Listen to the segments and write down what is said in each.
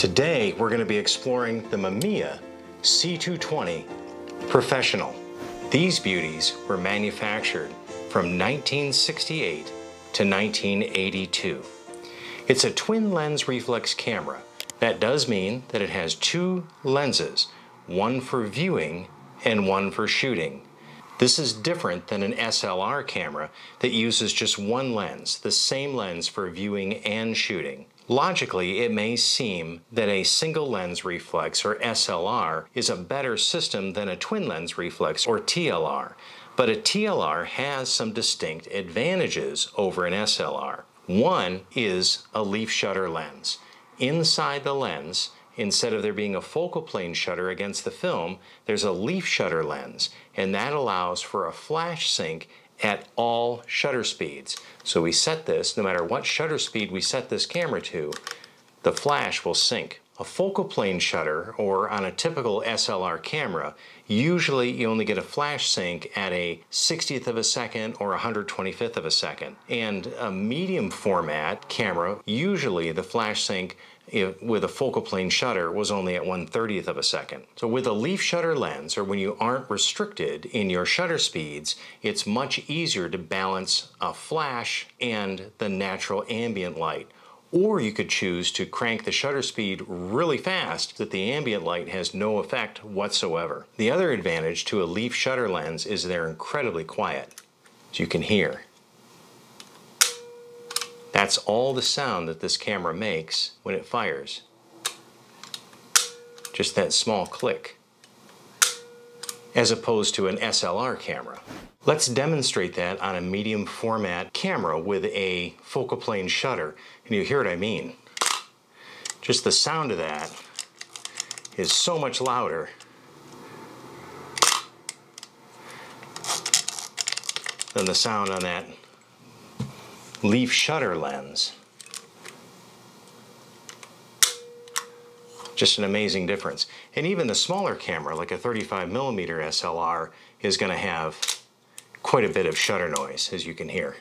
Today we're going to be exploring the Mamiya C220 Professional. These beauties were manufactured from 1968 to 1982. It's a twin lens reflex camera. That does mean that it has two lenses, one for viewing and one for shooting. This is different than an SLR camera that uses just one lens, the same lens for viewing and shooting. Logically, it may seem that a single lens reflex, or SLR, is a better system than a twin lens reflex, or TLR. But a TLR has some distinct advantages over an SLR. One is a leaf shutter lens. Inside the lens, instead of there being a focal plane shutter against the film, there's a leaf shutter lens, and that allows for a flash sync at all shutter speeds. So we set this, no matter what shutter speed we set this camera to, the flash will sync. A focal plane shutter, or on a typical SLR camera, usually you only get a flash sync at a 60th of a second or 125th of a second. And a medium format camera, usually the flash sync with a focal plane shutter was only at 1/30th of a second. So with a leaf shutter lens, or when you aren't restricted in your shutter speeds, it's much easier to balance a flash and the natural ambient light. Or you could choose to crank the shutter speed really fast that the ambient light has no effect whatsoever. The other advantage to a leaf shutter lens is they're incredibly quiet, as you can hear. That's all the sound that this camera makes when it fires. Just that small click. As opposed to an SLR camera. Let's demonstrate that on a medium format camera with a focal plane shutter, and you hear what I mean. Just the sound of that is so much louder than the sound on that leaf shutter lens. Just an amazing difference. And even the smaller camera, like a 35mm SLR, is going to have quite a bit of shutter noise, as you can hear.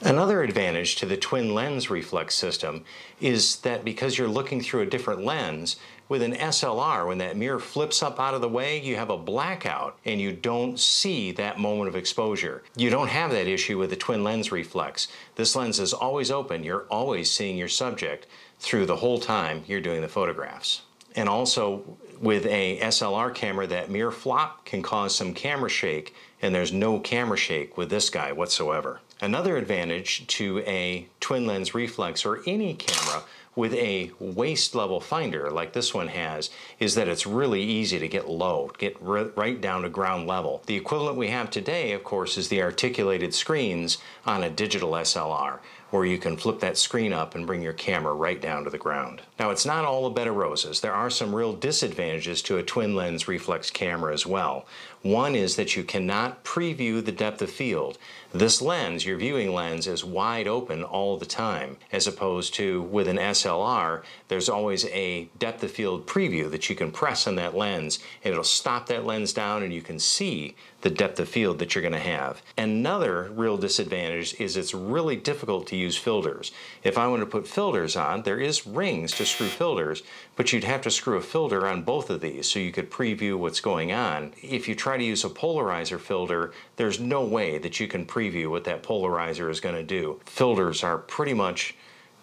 Another advantage to the twin lens reflex system is that because you're looking through a different lens, with an SLR, when that mirror flips up out of the way, you have a blackout and you don't see that moment of exposure. You don't have that issue with the twin lens reflex. This lens is always open. You're always seeing your subject through the whole time you're doing the photographs. And also with a SLR camera, that mirror flop can cause some camera shake, and there's no camera shake with this guy whatsoever. Another advantage to a twin lens reflex, or any camera with a waist level finder like this one has, is that it's really easy to get low, get right down to ground level. The equivalent we have today, of course, is the articulated screens on a digital SLR, where you can flip that screen up and bring your camera right down to the ground. Now, it's not all a bed of roses. There are some real disadvantages to a twin lens reflex camera as well. One is that you cannot preview the depth of field. This lens, your viewing lens, is wide open all the time, as opposed to with an SLR, there's always a depth of field preview that you can press on that lens, and it'll stop that lens down and you can see the depth of field that you're going to have. Another real disadvantage is it's really difficult to use filters. If I want to put filters on, there is rings to screw filters, but you'd have to screw a filter on both of these so you could preview what's going on. If you try to use a polarizer filter, there's no way that you can preview what that polarizer is going to do. Filters are pretty much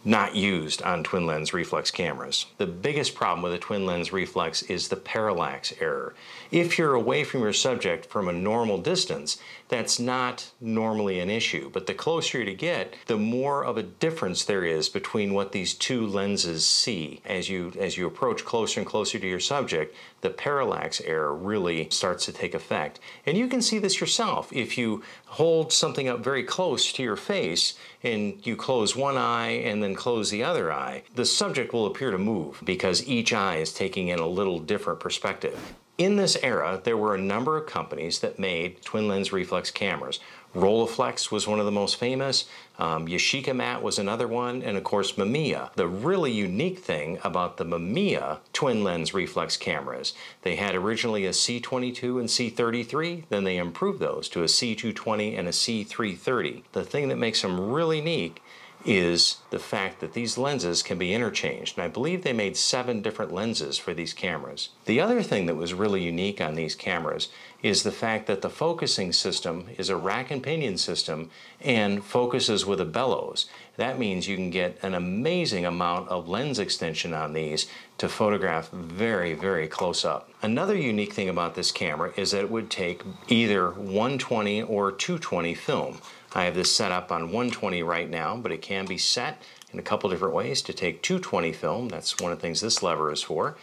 not used on twin lens reflex cameras. The biggest problem with a twin lens reflex is the parallax error. If you're away from your subject from a normal distance, that's not normally an issue, but the closer you get, the more of a difference there is between what these two lenses see. As you approach closer and closer to your subject, the parallax error really starts to take effect. And you can see this yourself. If you hold something up very close to your face and you close one eye and then close the other eye, the subject will appear to move because each eye is taking in a little different perspective. In this era, there were a number of companies that made twin lens reflex cameras. Rolleiflex was one of the most famous, Yashica Mat was another one, and of course Mamiya. The really unique thing about the Mamiya twin lens reflex cameras, they had originally a C22 and C33, then they improved those to a C220 and a C330. The thing that makes them really unique is the fact that these lenses can be interchanged. And I believe they made 7 different lenses for these cameras. The other thing that was really unique on these cameras is the fact that the focusing system is a rack and pinion system and focuses with a bellows. That means you can get an amazing amount of lens extension on these to photograph very, very close up. Another unique thing about this camera is that it would take either 120 or 220 film. I have this set up on 120 right now, but it can be set in a couple different ways to take 220 film. That's one of the things this lever is for.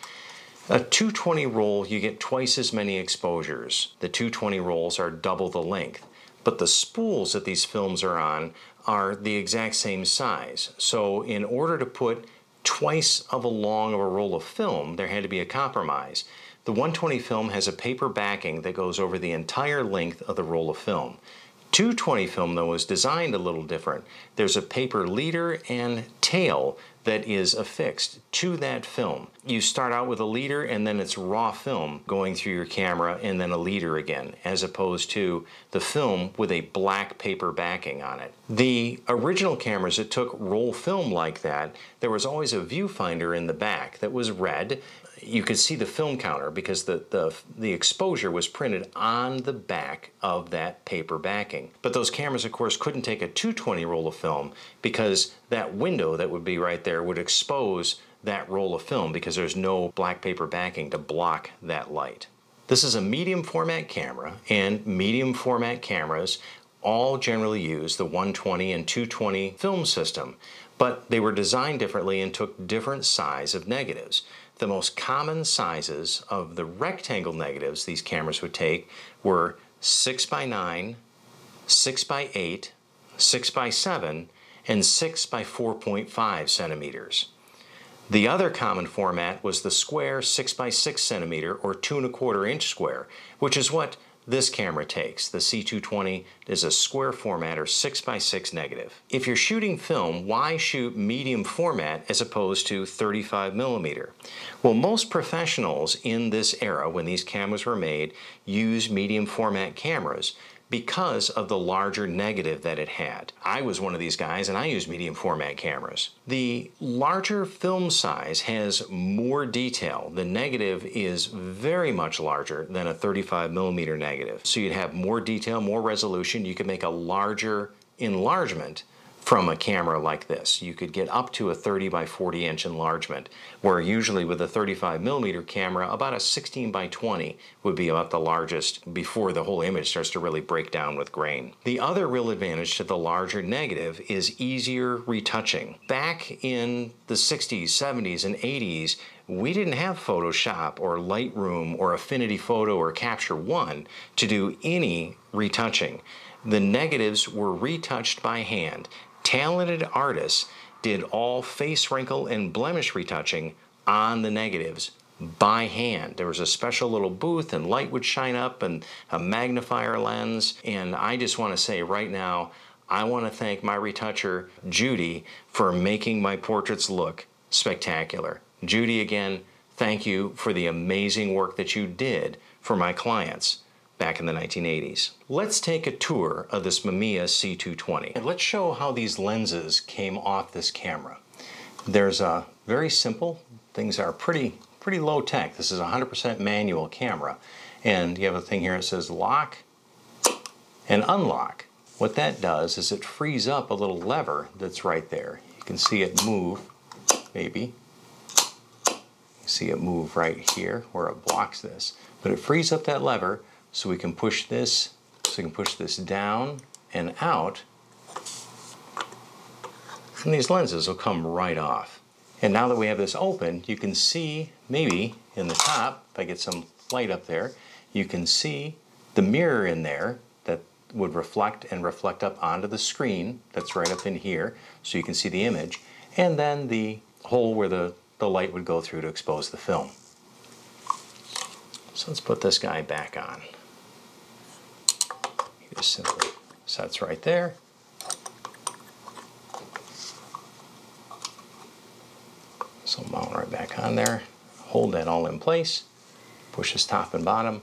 A 220 roll, you get twice as many exposures. The 220 rolls are double the length, but the spools that these films are on are the exact same size. So in order to put twice of a long of a roll of film, there had to be a compromise. The 120 film has a paper backing that goes over the entire length of the roll of film. 220 film, though, is designed a little different. There's a paper leader and tail that is affixed to that film. You start out with a leader and then it's raw film going through your camera and then a leader again, as opposed to the film with a black paper backing on it. The original cameras that took roll film like that, there was always a viewfinder in the back that was red. You could see the film counter because the exposure was printed on the back of that paper backing. But those cameras, of course, couldn't take a 220 roll of film because that window that would be right there would expose that roll of film because there's no black paper backing to block that light. This is a medium format camera, and medium format cameras all generally use the 120 and 220 film system, but they were designed differently and took different size of negatives. The most common sizes of the rectangle negatives these cameras would take were 6x9, 6x8, 6x7, and 6x4.5 centimeters. The other common format was the square 6x6 centimeter or 2¼ inch square, which is what this camera takes. The C220 is a square format or 6x6 negative. If you're shooting film, why shoot medium format as opposed to 35mm? Well, most professionals in this era, when these cameras were made, used medium format cameras because of the larger negative that it had. I was one of these guys and I used medium format cameras. The larger film size has more detail. The negative is very much larger than a 35mm negative. So you'd have more detail, more resolution. You could make a larger enlargement from a camera like this. You could get up to a 30x40 inch enlargement, where usually with a 35mm camera, about a 16x20 would be about the largest before the whole image starts to really break down with grain. The other real advantage to the larger negative is easier retouching. Back in the 60s, 70s, and 80s, we didn't have Photoshop or Lightroom or Affinity Photo or Capture One to do any retouching. The negatives were retouched by hand. Talented artists did all face wrinkle and blemish retouching on the negatives by hand. There was a special little booth and light would shine up and a magnifier lens. And I just want to say right now, I want to thank my retoucher, Judy, for making my portraits look spectacular. Judy, again, thank you for the amazing work that you did for my clients back in the 1980s. Let's take a tour of this Mamiya C220. And let's show how these lenses came off this camera. There's a very simple, things are pretty low tech. This is a 100% manual camera. And you have a thing here that says lock and unlock. What that does is it frees up a little lever that's right there. You can see it move, maybe. You see it move right here where it blocks this. But it frees up that lever so we can push this, down and out, and these lenses will come right off. And now that we have this open, you can see maybe in the top, if I get some light up there, you can see the mirror in there that would reflect up onto the screen that's right up in here, so you can see the image, and then the hole where the light would go through to expose the film. So let's put this guy back on. He just simply sets right there. So mount right back on there, hold that all in place, push this top and bottom,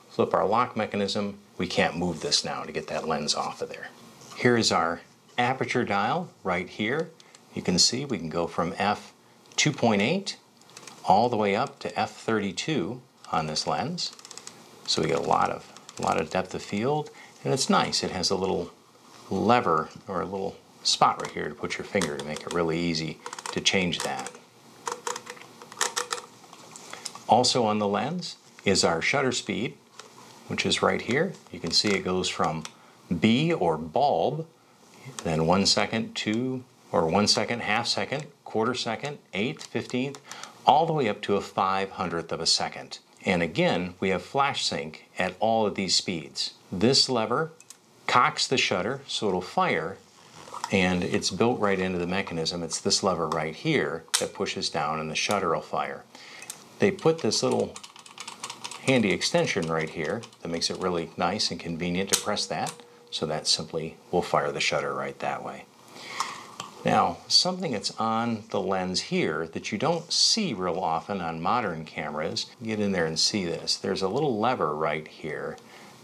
flip our lock mechanism. We can't move this now to get that lens off of there. Here's our aperture dial right here. You can see we can go from f2.8 all the way up to f32 on this lens. So we get a lot of depth of field, and it's nice. It has a little lever or a little spot right here to put your finger to make it really easy to change that. Also on the lens is our shutter speed, which is right here. You can see it goes from B or bulb, then 1 second, 2 or 1 second, half second, quarter second, eighth, 15th, all the way up to a 500th of a second. And again, we have flash sync at all of these speeds. This lever cocks the shutter so it'll fire, and it's built right into the mechanism. It's this lever right here that pushes down and the shutter will fire. They put this little handy extension right here that makes it really nice and convenient to press that, so that simply will fire the shutter right that way. Now, something that's on the lens here that you don't see real often on modern cameras, get in there and see this. There's a little lever right here.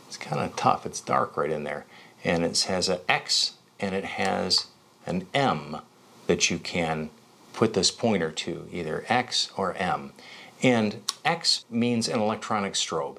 It's kind of tough, it's dark right in there. And it has an X and it has an M that you can put this pointer to, either X or M. And X means an electronic strobe.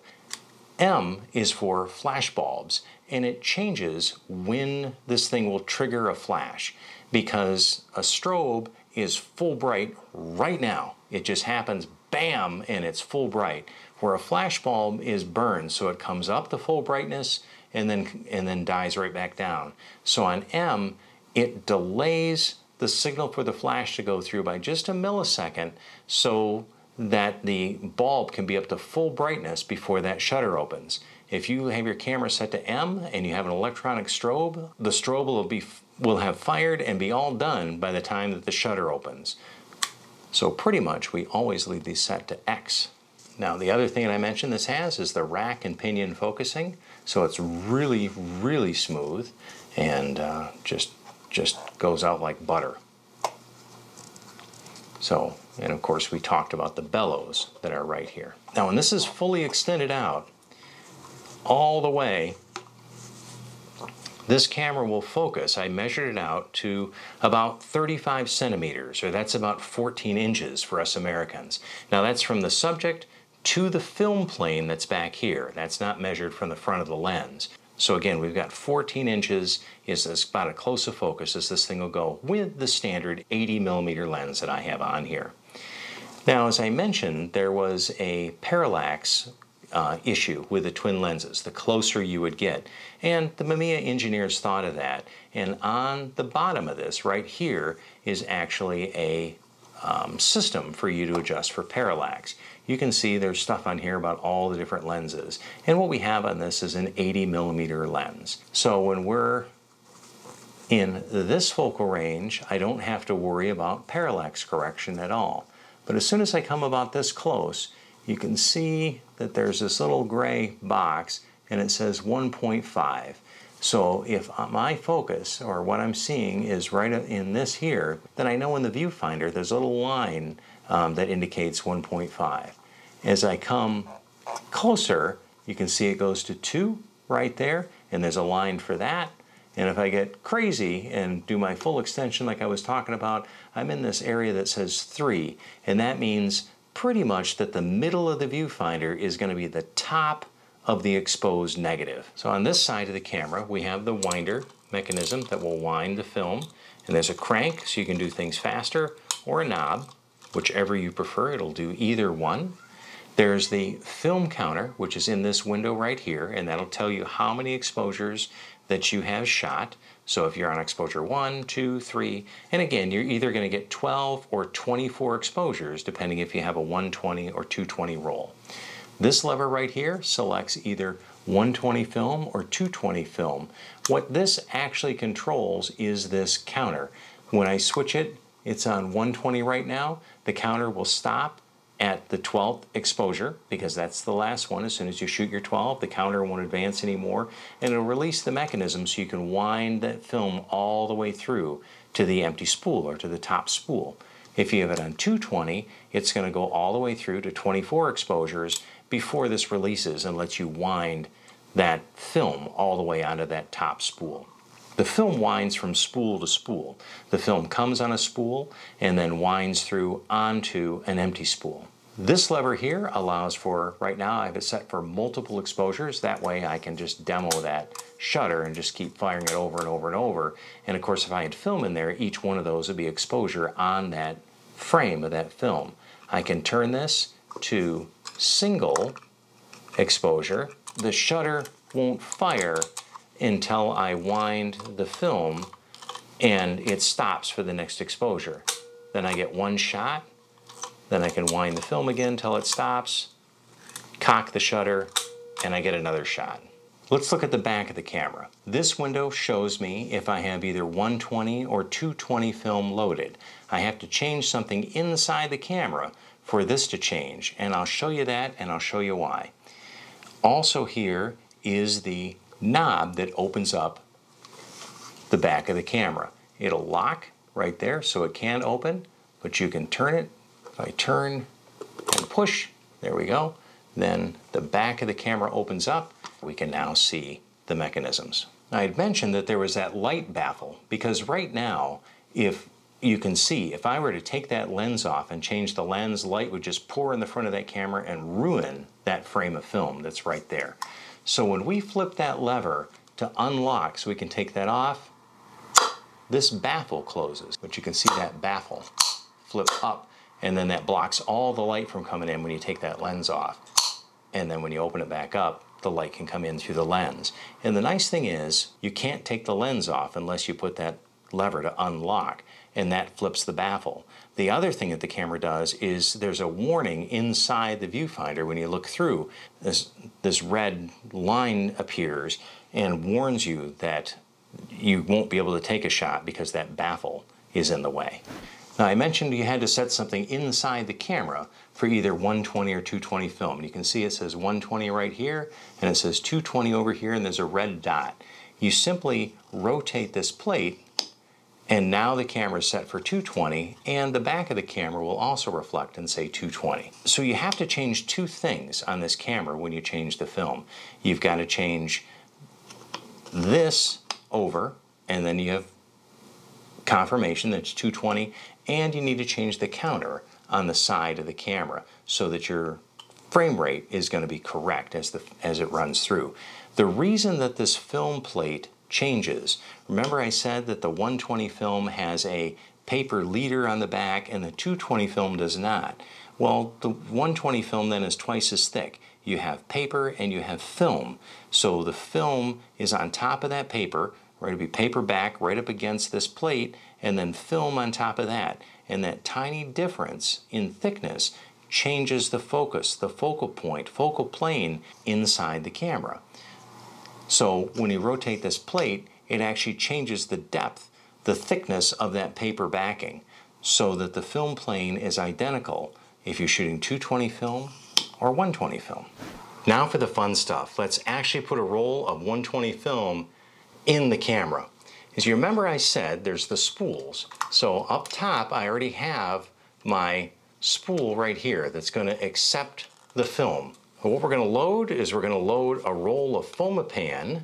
M is for flash bulbs, and it changes when this thing will trigger a flash, because a strobe is full bright right now. It just happens, bam, and it's full bright. Where a flash bulb is burned, so it comes up to full brightness and then dies right back down. So on M, it delays the signal for the flash to go through by just a millisecond, so that the bulb can be up to full brightness before that shutter opens. If you have your camera set to M and you have an electronic strobe, the strobe will have fired and be all done by the time that the shutter opens. So pretty much we always leave these set to X. Now the other thing that I mentioned this has is the rack and pinion focusing, so it's really, really smooth and just goes out like butter. So, and of course we talked about the bellows that are right here. Now when this is fully extended out all the way, this camera will focus. I measured it out to about 35 centimeters, or that's about 14 inches for us Americans. Now that's from the subject to the film plane that's back here. That's not measured from the front of the lens. So again, we've got 14 inches is about as close a focus as this thing will go with the standard 80mm lens that I have on here. Now, as I mentioned, there was a parallax issue with the twin lenses, the closer you would get. And the Mamiya engineers thought of that. And on the bottom of this right here is actually a system for you to adjust for parallax. You can see there's stuff on here about all the different lenses. And what we have on this is an 80mm lens. So when we're in this focal range, I don't have to worry about parallax correction at all. But as soon as I come about this close, you can see that there's this little gray box and it says 1.5. So if my focus, or what I'm seeing, is right in this here, then I know in the viewfinder there's a little line that indicates 1.5. As I come closer, you can see it goes to 2 right there, and there's a line for that. And if I get crazy and do my full extension like I was talking about, I'm in this area that says 3, and that means pretty much that the middle of the viewfinder is going to be the top of the exposed negative. So on this side of the camera, we have the winder mechanism that will wind the film, and there's a crank so you can do things faster, or a knob, whichever you prefer. It'll do either one. There's the film counter, which is in this window right here, and that'll tell you how many exposures that you have shot. So if you're on exposure 1, 2, 3, and again, you're either going to get 12 or 24 exposures, depending if you have a 120 or 220 roll. This lever right here selects either 120 film or 220 film. What this actually controls is this counter. When I switch it, it's on 120 right now. The counter will stop at the 12th exposure, because that's the last one. As soon as you shoot your 12, the counter won't advance anymore, and it'll release the mechanism so you can wind that film all the way through to the empty spool, or to the top spool. If you have it on 220, it's going to go all the way through to 24 exposures before this releases and lets you wind that film all the way onto that top spool. The film winds from spool to spool. The film comes on a spool and then winds through onto an empty spool. This lever here allows for, right now I have it set for multiple exposures. That way I can just demo that shutter and just keep firing it over and over and over. And of course if I had film in there, each one of those would be exposure on that frame of that film. I can turn this to single exposure. The shutter won't fire until I wind the film and it stops for the next exposure. Then I get one shot, then I can wind the film again till it stops, cock the shutter, and I get another shot. Let's look at the back of the camera. This window shows me if I have either 120 or 220 film loaded. I have to change something inside the camera for this to change, and I'll show you that and I'll show you why. Also here is the knob that opens up the back of the camera. It'll lock right there so it can open, but you can turn it. If I turn and push, there we go, then the back of the camera opens up. We can now see the mechanisms. I had mentioned that there was that light baffle because right now, if you can see, if I were to take that lens off and change the lens, light would just pour in the front of that camera and ruin that frame of film that's right there. So when we flip that lever to unlock so we can take that off, this baffle closes. But you can see that baffle flip up, and then that blocks all the light from coming in when you take that lens off. And then when you open it back up, the light can come in through the lens. And the nice thing is, you can't take the lens off unless you put that lever to unlock, and that flips the baffle. The other thing that the camera does is there's a warning inside the viewfinder when you look through. This red line appears and warns you that you won't be able to take a shot because that baffle is in the way. Now I mentioned you had to set something inside the camera for either 120 or 220 film. And you can see it says 120 right here and it says 220 over here and there's a red dot. You simply rotate this plate and now the camera is set for 220 and the back of the camera will also reflect and say 220. So you have to change two things on this camera when you change the film. You've got to change this over and then you have confirmation that it's 220, and you need to change the counter on the side of the camera so that your frame rate is going to be correct as it runs through. The reason that this film plate changes, remember I said that the 120 film has a paper leader on the back and the 220 film does not. Well, the 120 film then is twice as thick. You have paper and you have film. So the film is on top of that paper, right? It'll be paper back right up against this plate and then film on top of that. And that tiny difference in thickness changes the focus, the focal point, focal plane inside the camera. So when you rotate this plate, it actually changes the depth, the thickness of that paper backing so that the film plane is identical if you're shooting 220 film or 120 film. Now for the fun stuff. Let's actually put a roll of 120 film in the camera. As you remember I said there's the spools. So up top I already have my spool right here that's going to accept the film. But what we're going to load is we're going to load a roll of Fomapan,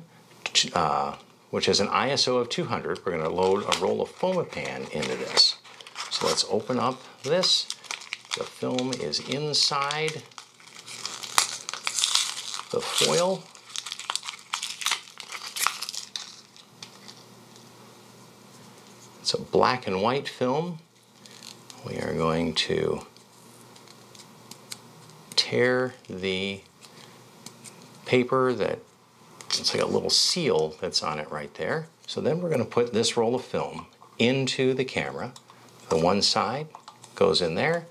which has an ISO of 200. We're going to load a roll of Fomapan into this. So let's open up this. The film is inside the foil. It's a black and white film. We are going to tear the paper that it's like a little seal that's on it right there. So then we're going to put this roll of film into the camera. The one side goes in there.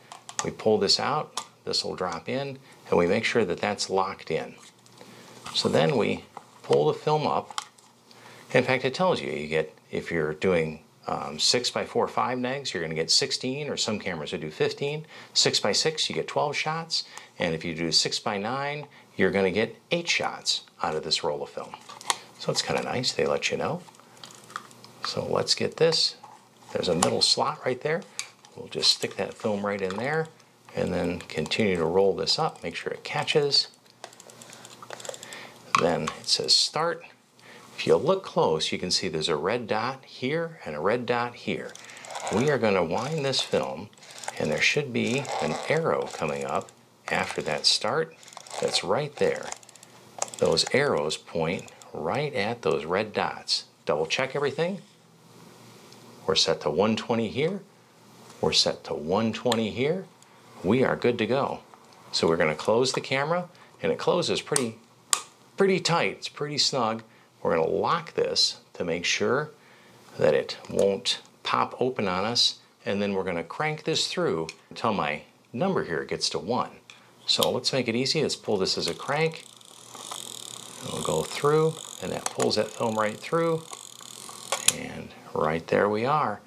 We pull this out. This will drop in, and we make sure that that's locked in. So then we pull the film up. In fact, it tells you, you get, if you're doing 6x4 5 negs, you're going to get 16, or some cameras will do 15. 6x6, you get 12 shots. And if you do 6x9, you're going to get 8 shots out of this roll of film. So it's kind of nice, they let you know. So let's get this. There's a middle slot right there. We'll just stick that film right in there and then continue to roll this up, make sure it catches. Then it says start. If you look close, you can see there's a red dot here and a red dot here. We are going to wind this film, and there should be an arrow coming up after that start that's right there. Those arrows point right at those red dots. Double check everything. We're set to 120 here. We're set to 120 here. We are good to go. So we're going to close the camera, and it closes pretty tight. It's pretty snug. We're going to lock this to make sure that it won't pop open on us, and then we're going to crank this through until my number here gets to 1. So let's make it easy. Let's pull this as a crank. We'll go through, and that pulls that film right through, and right there we are.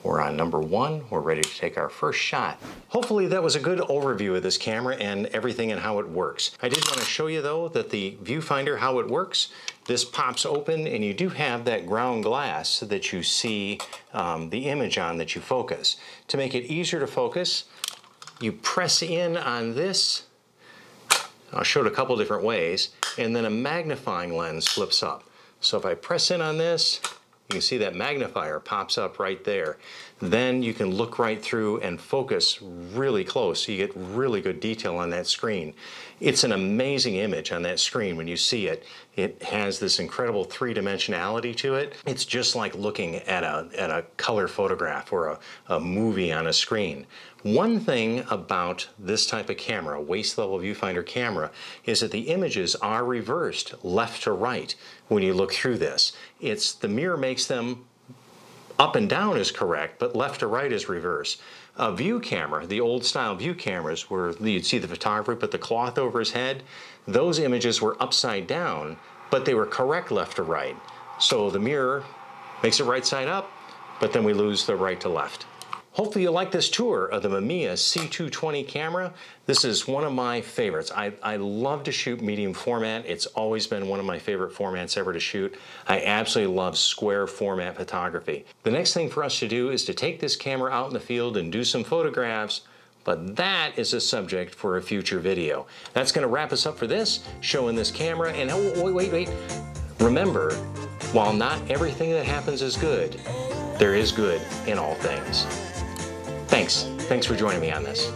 We're on number 1. We're ready to take our first shot. Hopefully that was a good overview of this camera and everything and how it works. I did want to show you though that the viewfinder, how it works. This pops open, and you do have that ground glass so that you see the image on that you focus. To make it easier to focus, you press in on this. I'll show it a couple different ways, and then a magnifying lens flips up. So if I press in on this, you can see that magnifier pops up right there. Then you can look right through and focus really close, so you get really good detail on that screen. It's an amazing image on that screen when you see it. It has this incredible three-dimensionality to it. It's just like looking at a color photograph or a movie on a screen. One thing about this type of camera, waist level viewfinder camera, is that the images are reversed left to right when you look through this. The mirror makes them up and down is correct, but left to right is reverse. A view camera, the old style view cameras where you'd see the photographer put the cloth over his head, those images were upside down, but they were correct left to right. So the mirror makes it right side up, but then we lose the right to left. Hopefully you like this tour of the Mamiya C220 camera. This is one of my favorites. I love to shoot medium format. It's always been one of my favorite formats ever to shoot. I absolutely love square format photography. The next thing for us to do is to take this camera out in the field and do some photographs, but that is a subject for a future video. That's going to wrap us up for this, showing this camera. And oh, wait. Remember, while not everything that happens is good, there is good in all things. Thanks for joining me on this.